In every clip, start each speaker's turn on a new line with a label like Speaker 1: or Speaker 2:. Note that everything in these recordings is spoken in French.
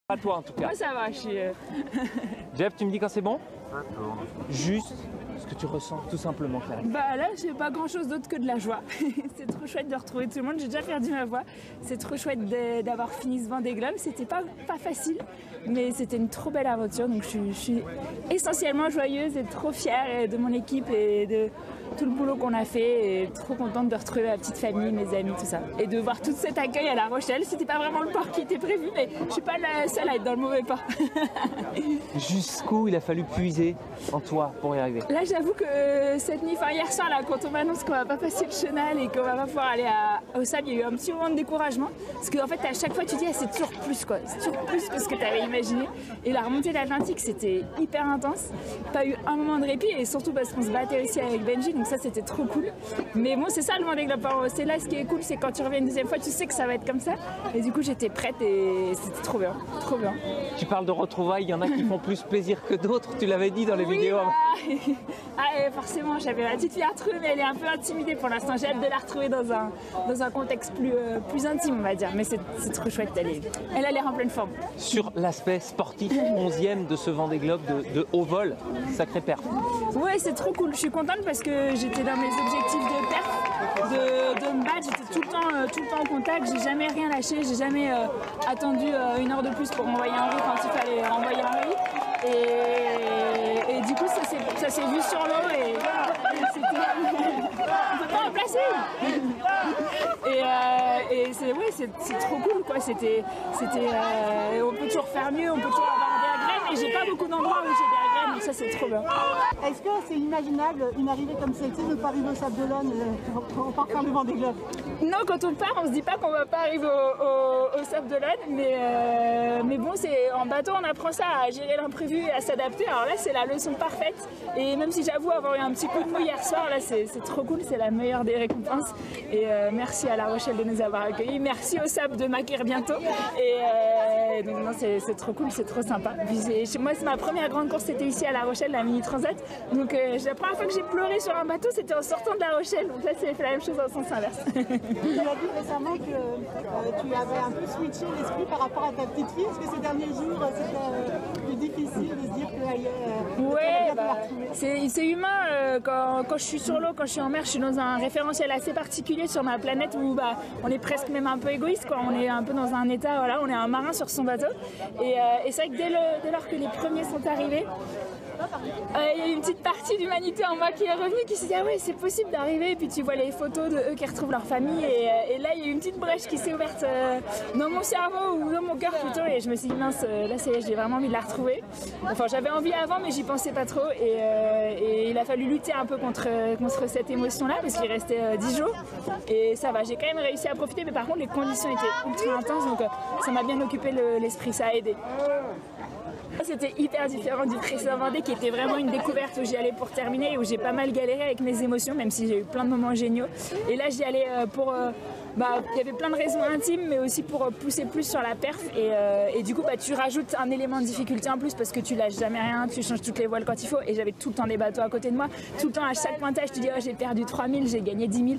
Speaker 1: À toi en tout cas.
Speaker 2: Moi ça va, je suis...
Speaker 1: Jeff, tu me dis quand c'est bon?
Speaker 3: Ça tourne.
Speaker 1: Juste ce que tu ressens tout simplement, Claire.
Speaker 2: Bah là, j'ai pas grand chose d'autre que de la joie. C'est trop chouette de retrouver tout le monde, j'ai déjà perdu ma voix. C'est trop chouette d'avoir fini ce Vendée Globe. C'était pas facile, mais c'était une trop belle aventure. Donc je suis essentiellement joyeuse et trop fière de mon équipe et de tout le boulot qu'on a fait. Et trop contente de retrouver ma petite famille, mes amis, tout ça. Et de voir tout cet accueil à La Rochelle. C'était pas vraiment le port qui était prévu, mais je suis pas la seule à être dans le mauvais port.
Speaker 1: Jusqu'où il a fallu puiser en toi pour y arriver?
Speaker 2: Là, j'avoue que cette nuit, enfin hier soir, là, quand on m'annonce qu'on va pas passer le chenal et qu'on va pas pouvoir aller au sable, il y a eu un petit moment de découragement. Parce qu'en fait, à chaque fois, tu dis, ah, c'est toujours plus, quoi. C'est toujours plus que ce que tu avais imaginé. Et la remontée de l'Atlantique, c'était hyper intense. Pas eu un moment de répit, et surtout parce qu'on se battait aussi avec Benji, donc ça, c'était trop cool. Mais bon, c'est ça le Vendée Globe. C'est là, ce qui est cool, c'est quand tu reviens une deuxième fois, tu sais que ça va être comme ça. Et du coup, j'étais prête et c'était trop bien, trop bien.
Speaker 1: Tu parles de retrouvailles, il y en a qui font plus plaisir que d'autres, tu l'avais dit dans les vidéos.
Speaker 2: Ah, forcément, j'avais ma petite fille à retrouver, mais elle est un peu intimidée pour l'instant. J'ai hâte de la retrouver dans un contexte plus intime, on va dire. Mais c'est trop chouette, elle a l'air en pleine forme.
Speaker 1: Sur l'aspect sportif, 11e de ce Vendée Globe de haut vol, sacré perf.
Speaker 2: Ouais, c'est trop cool. Je suis contente parce que j'étais dans mes objectifs de perf, de me battre. J'étais tout le temps en contact. J'ai jamais rien lâché. J'ai jamais attendu une heure de plus pour envoyer un riz quand il fallait envoyer un riz. Et du coup, ça s'est vu sur l'eau et voilà. On peut pas remplacer. Et c'est trop cool, quoi. On peut toujours faire mieux, on peut toujours avoir des graines. Et j'ai pas beaucoup d'endroits où j'ai des graines, donc ça c'est trop bien.
Speaker 4: Est-ce que c'est imaginable une arrivée comme celle-ci de ne pas arriver au Sable d'Olonne pour faire le Vendée Globe?
Speaker 2: Non, quand on part, on se dit pas qu'on va pas arriver au Sable d'Olonne, mais bon, en bateau, on apprend ça à gérer l'imprévu et à s'adapter. Alors là, c'est la leçon parfaite. Et même si j'avoue avoir eu un petit coup de mou hier soir, là, c'est trop cool, c'est la meilleure des récompenses. Et merci à La Rochelle de nous avoir accueillis. Merci au Sable de m'accueillir bientôt. Et donc non, c'est trop cool, c'est trop sympa. Moi, c'est ma première grande course, c'était ici à La Rochelle, la Mini Transat. Donc la première fois que j'ai pleuré sur un bateau, c'était en sortant de La Rochelle. Donc là, c'est fait la même chose en sens inverse.
Speaker 4: Tu as dit récemment que tu avais un peu switché l'esprit par rapport à ta petite fille. Est-ce que ces derniers jours, c'était plus difficile de se dire que
Speaker 2: ouais, c'est humain. Quand je suis sur l'eau, quand je suis en mer, je suis dans un référentiel assez particulier sur ma planète où on est presque même un peu égoïste, quoi. On est un peu dans un état, voilà, on est un marin sur son bateau. Et c'est vrai que dès lors que les premiers sont arrivés, il y a une petite partie d'humanité en moi qui est revenue, qui s'est dit ah ouais, c'est possible d'arriver, et puis tu vois les photos de eux qui retrouvent leur famille, et là il y a eu une petite brèche qui s'est ouverte dans mon cerveau ou dans mon cœur plutôt, et je me suis dit mince, là c'est j'ai vraiment envie de la retrouver. Enfin j'avais envie avant, mais j'y pensais pas trop, et il a fallu lutter un peu contre cette émotion là parce qu'il restait 10 jours, et ça va, j'ai quand même réussi à profiter, mais par contre les conditions étaient ultra intenses, donc ça m'a bien occupé l'esprit, ça a aidé. C'était hyper différent du précédent Vendée qui était vraiment une découverte où j'y allais pour terminer et où j'ai pas mal galéré avec mes émotions, même si j'ai eu plein de moments géniaux. Et là j'y allais pour... il y avait plein de raisons intimes, mais aussi pour pousser plus sur la perf, et du coup tu rajoutes un élément de difficulté en plus parce que tu lâches jamais rien, tu changes toutes les voiles quand il faut, et j'avais tout le temps des bateaux à côté de moi, tout le temps à chaque pointage tu dis oh, j'ai perdu 3000, j'ai gagné 10 000,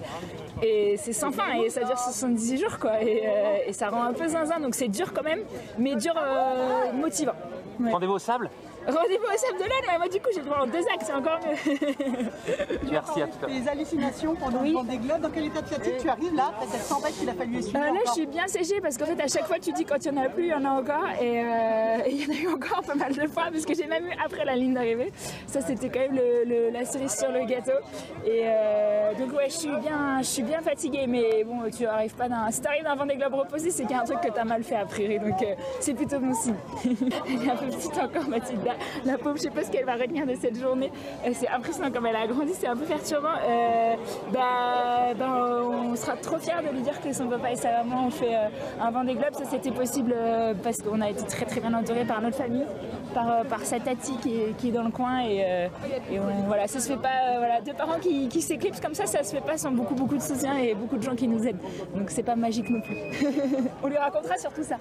Speaker 2: et c'est sans fin, et ça dure 70 jours quoi, et ça rend un peu zinzin, donc c'est dur quand même, mais dur motivant. Ouais.
Speaker 1: Rendez-vous au sable?
Speaker 2: Rendez-vous au Sable d'Olonne, mais moi du coup j'ai le droit en 2 actes, c'est encore mieux.
Speaker 1: Merci à tout à l'heure.
Speaker 4: Les hallucinations pendant le Vendée Globe, dans quel état de fatigue tu arrives là? Peut-être 100 mètres qu'il a fallu essuyer.
Speaker 2: Là je suis bien séchée parce qu'en fait à chaque fois tu dis quand il n'y en a plus, il y en a encore, et il y en a eu encore pas mal de fois parce que j'ai même eu après la ligne d'arrivée. Ça c'était quand même la cerise sur le gâteau, et donc ouais je suis bien fatiguée, mais bon tu arrives pas si t'arrives d'un Vendée Globe reposé, c'est qu'il y a un truc que t'as mal fait a priori, donc c'est plutôt bon signe. Elle est un peu petite encore Mathilda, la pauvre, je sais pas ce qu'elle va retenir de cette journée, c'est impressionnant comme elle a grandi, c'est un peu perturbant. On sera trop fiers de lui dire que son papa et sa maman ont fait un Vendée Globe. Ça c'était possible parce qu'on a été très très bien entourés par notre famille, par sa tati qui est dans le coin, et voilà, ça se fait pas, voilà, 2 parents qui s'éclipsent comme ça se fait pas sans beaucoup de soutien et beaucoup de gens qui nous aident, donc c'est pas magique non plus. On lui racontera surtout ça.